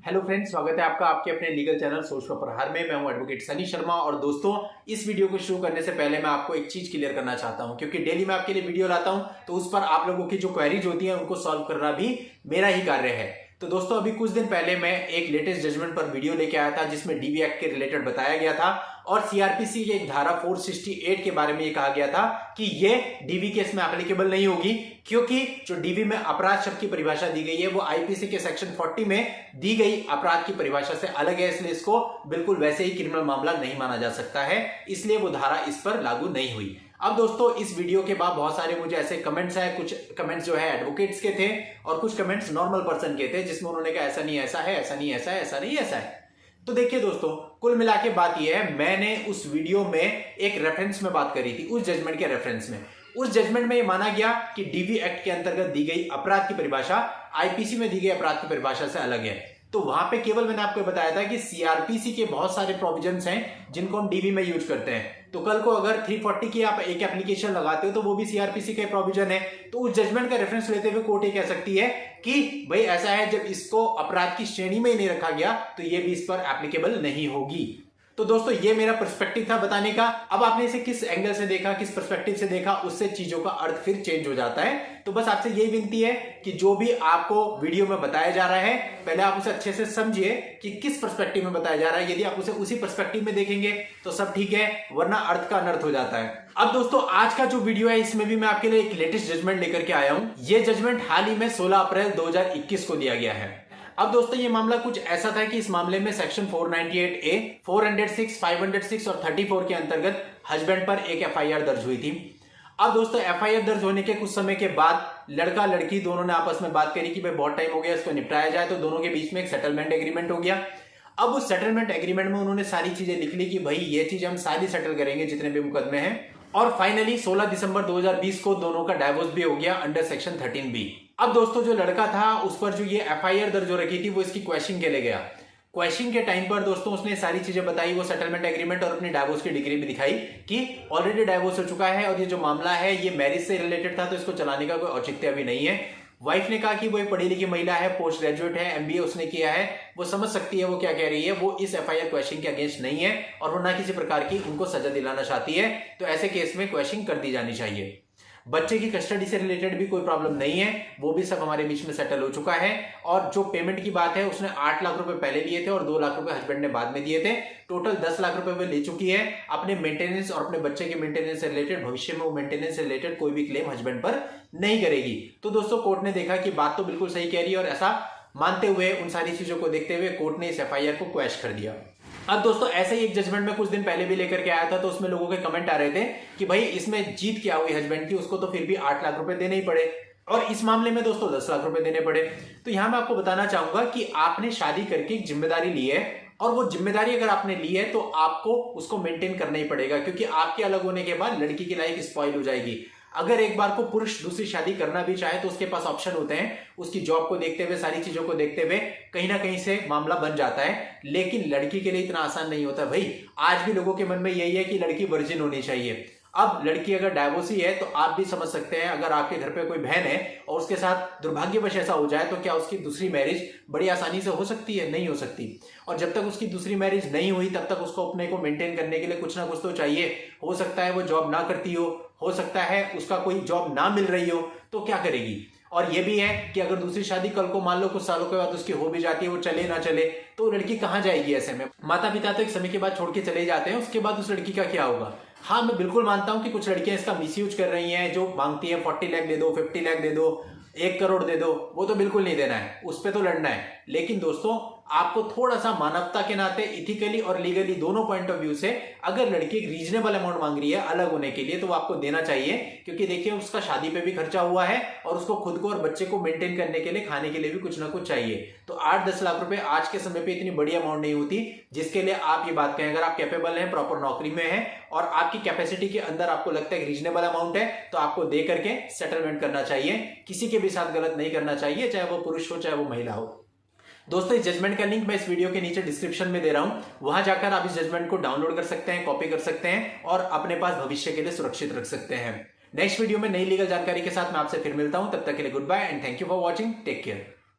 Hello friends, स्वागत है आपका आपके अपने लीगल चैनल सोच पर प्रहार में। मैं हूं एडवोकेट सनी शर्मा। और दोस्तों, इस वीडियो को शुरू करने से पहले मैं आपको एक चीज क्लियर करना चाहता हूं, क्योंकि डेली मैं आपके लिए वीडियो लाता हूं तो उस पर आप लोगों की जो क्वेरीज होती हैं उनको सॉल्व करना भी मेरा ही कार्य है। तो दोस्तों, अभी कुछ दिन पहले मैं एक लेटेस्ट जजमेंट पर वीडियो लेके आया था जिसमें डीवी एक्ट के रिलेटेड बताया गया था और सीआरपीसी के एक धारा 468 के बारे में ये कहा गया था कि ये डीवी केस में एप्लीकेबल नहीं होगी, क्योंकि जो डीवी में अपराध शब्द की परिभाषा दी गई है वो आईपीसी के सेक्शन 40 में दी गई अपराध की परिभाषा से अलग है, इसलिए इसको बिल्कुल वैसे ही क्रिमिनल मामला नहीं माना जा सकता है, इसलिए वो धारा इस पर लागू नहीं हुई। अब दोस्तों, इस वीडियो के बाद बहुत सारे मुझे ऐसे कमेंट्स आए, कुछ कमेंट्स जो है एडवोकेट्स के थे और कुछ कमेंट्स नॉर्मल पर्सन के थे, जिसमें उन्होंने कहा ऐसा नहीं ऐसा है, ऐसा नहीं ऐसा है, ऐसा नहीं ऐसा है। तो देखिए दोस्तों, कुल मिला के बात यह है, मैंने उस वीडियो में एक रेफरेंस में बात करी थी, उस जजमेंट के रेफरेंस में। उस जजमेंट में यह माना गया कि डीवी एक्ट के अंतर्गत दी गई अपराध की परिभाषा आईपीसी में दी गई अपराध की परिभाषा से अलग है। तो वहां पे केवल मैंने आपको बताया था कि सीआरपीसी के बहुत सारे प्रोविजंस हैं जिनको हम डीवी में यूज करते हैं। तो कल को अगर 340 की आप एक एप्लीकेशन लगाते हो तो वो भी सीआरपीसी का प्रोविजन है। तो उस जजमेंट का रेफरेंस लेते हुए कोर्ट ये कह सकती है कि भाई ऐसा है, जब इसको अपराध की श्रेणी में ही नहीं रखा गया तो ये भी इस पर एप्लीकेबल नहीं होगी। तो दोस्तों, ये मेरा पर्सपेक्टिव था बताने का। अब आपने इसे किस एंगल से देखा, किस पर्सपेक्टिव से देखा, उससे चीजों का अर्थ फिर चेंज हो जाता है। तो बस आपसे यही विनती है कि जो भी आपको वीडियो में बताया जा रहा है, पहले आप उसे अच्छे से समझिए कि किस पर्सपेक्टिव में बताया जा रहा है। यदि आप उसे उसी पर्सपेक्टिव में देखेंगे तो सब ठीक है, वरना अर्थ का अनर्थ हो जाता है। अब दोस्तों, आज का जो वीडियो है इसमें भी मैं आपके लिए एक लेटेस्ट जजमेंट लेकर के आया हूं। यह जजमेंट हाल ही में 16 अप्रैल 2021 को दिया गया है। अब दोस्तों, ये मामला कुछ ऐसा था कि इस मामले में सेक्शन 498A, 406, 506 और 34 के अंतर्गत हस्बैंड पर एक एफआईआर दर्ज हुई थी। अब दोस्तों, एफआईआर दर्ज होने के कुछ समय के बाद लड़का लड़की दोनों ने आपस में बात करी कि भाई बहुत टाइम हो गया, इसको निपटाया जाए। तो दोनों के बीच में एक सेटलमेंट एग्रीमेंट हो गया। अब उस सेटलमेंट एग्रीमेंट में उन्होंने सारी चीजें लिख ली कि भाई ये चीज हम सारी सेटल करेंगे जितने भी मुकदमे हैं। और फाइनली 16 दिसंबर 2020 को दोनों का डाइवोर्स भी हो गया अंडर सेक्शन 13B। अब दोस्तों, जो लड़का था उस पर जो ये एफआईआर दर्ज हो रखी थी वो इसकी क्वेश्चन के लिए गया। क्वेश्चन के टाइम पर दोस्तों उसने सारी चीजें बताई, वो सेटलमेंट एग्रीमेंट और अपनी डाइवोर्स की डिग्री भी दिखाई कि ऑलरेडी डाइवोर्स हो चुका है और ये जो मामला है ये मैरिज से रिलेटेड था, तो इसको चलाने का कोई औचित्य भी नहीं है। वाइफ ने कहा कि वो एक पढ़ी लिखी महिला है, पोस्ट ग्रेजुएट है, एमबीए उसने किया है, वो समझ सकती है वो क्या कह रही है, वो इस एफआईआर क्वेश्चन के अगेंस्ट नहीं है और वो ना किसी प्रकार की उनको सजा दिलाना चाहती है। तो ऐसे केस में क्वेश्चन कर दी जानी चाहिए। बच्चे की कस्टडी से रिलेटेड भी कोई प्रॉब्लम नहीं है, वो भी सब हमारे बीच में सेटल हो चुका है। और जो पेमेंट की बात है, उसने 8 लाख रुपए पहले लिए थे और 2 लाख रुपए हस्बैंड ने बाद में दिए थे। टोटल 10 लाख रुपए वो ले चुकी है। अपने मेंटेनेंस और अपने बच्चे के मेंटेनेंस से रिलेटेड भविष्य में वो मेंटेनेंस से रिलेटेड कोई भी क्लेम हस्बैंड पर नहीं करेगी। तो दोस्तों, कोर्ट ने देखा कि बात तो बिल्कुल सही कह रही है और ऐसा मानते हुए, उन सारी चीजों को देखते हुए कोर्ट ने इस एफआईआर को क्वैश कर दिया। अब दोस्तों, ऐसे ही एक जजमेंट में कुछ दिन पहले भी लेकर के आया था, तो उसमें लोगों के कमेंट आ रहे थे कि भाई इसमें जीत क्या हुई हस्बैंड की, उसको तो फिर भी 8 लाख रुपए देने ही पड़े और इस मामले में दोस्तों 10 लाख रुपए देने पड़े। तो यहां मैं आपको बताना चाहूंगा कि आपने शादी करके एक जिम्मेदारी ली है और वो जिम्मेदारी अगर आपने ली है तो आपको उसको मेंटेन करना ही पड़ेगा, क्योंकि आपके अलग होने के बाद लड़की की लाइफ स्पॉइल हो जाएगी। अगर एक बार को पुरुष दूसरी शादी करना भी चाहे तो उसके पास ऑप्शन होते हैं, उसकी जॉब को देखते हुए, सारी चीजों को देखते हुए कहीं ना कहीं से मामला बन जाता है। लेकिन लड़की के लिए इतना आसान नहीं होता भाई। आज भी लोगों के मन में यही है कि लड़की वर्जिन होनी चाहिए। अब लड़की अगर डाइवोर्सी है तो आप भी समझ सकते हैं, अगर आपके घर पे कोई बहन है और उसके साथ दुर्भाग्यवश ऐसा हो जाए तो क्या उसकी दूसरी मैरिज बड़ी आसानी से हो सकती है? नहीं हो सकती। और जब तक उसकी दूसरी मैरिज नहीं हुई तब तक उसको अपने को मेंटेन करने के लिए कुछ ना कुछ तो चाहिए। हो सकता है वो जॉब ना करती हो सकता है उसका कोई जॉब ना मिल रही हो, तो क्या करेगी? और ये भी है कि अगर दूसरी शादी कल को मान लो कुछ सालों के बाद उसकी हो भी जाती है, वो चले ना चले, तो लड़की कहां जाएगी? ऐसे में माता पिता तो एक समय के बाद छोड़ के चले जाते हैं, उसके बाद उस लड़की का क्या होगा? हाँ, मैं बिल्कुल मानता हूं कि कुछ लड़कियां इसका मिसयूज कर रही हैं, जो मांगती है 40 लाख दे दो, 50 लाख दे दो, 1 करोड़ दे दो, वो तो बिल्कुल नहीं देना है, उस पर तो लड़ना है। लेकिन दोस्तों, आपको थोड़ा सा मानवता के नाते, इथिकली और लीगली दोनों पॉइंट ऑफ व्यू से, अगर लड़की एक रीजनेबल अमाउंट मांग रही है अलग होने के लिए तो वो आपको देना चाहिए, क्योंकि देखिए उसका शादी पे भी खर्चा हुआ है और उसको खुद को और बच्चे को मेंटेन करने के लिए, खाने के लिए भी कुछ ना कुछ चाहिए। तो 8-10 लाख रुपए आज के समय पे इतनी बड़ी अमाउंट नहीं होती जिसके लिए आप ये बात कहें। अगर आप कैपेबल हैं, प्रॉपर नौकरी में हैं और आपकी कैपेसिटी के अंदर आपको लगता है रीजनेबल अमाउंट है, तो आपको दे करके सेटलमेंट करना चाहिए। किसी के भी साथ गलत नहीं करना चाहिए, चाहे वो पुरुष हो चाहे वो महिला हो। दोस्तों, इस जजमेंट का लिंक मैं इस वीडियो के नीचे डिस्क्रिप्शन में दे रहा हूं, वहां जाकर आप इस जजमेंट को डाउनलोड कर सकते हैं, कॉपी कर सकते हैं और अपने पास भविष्य के लिए सुरक्षित रख सकते हैं। नेक्स्ट वीडियो में नई लीगल जानकारी के साथ मैं आपसे फिर मिलता हूं, तब तक के लिए good bye and thank you for watching. Take care.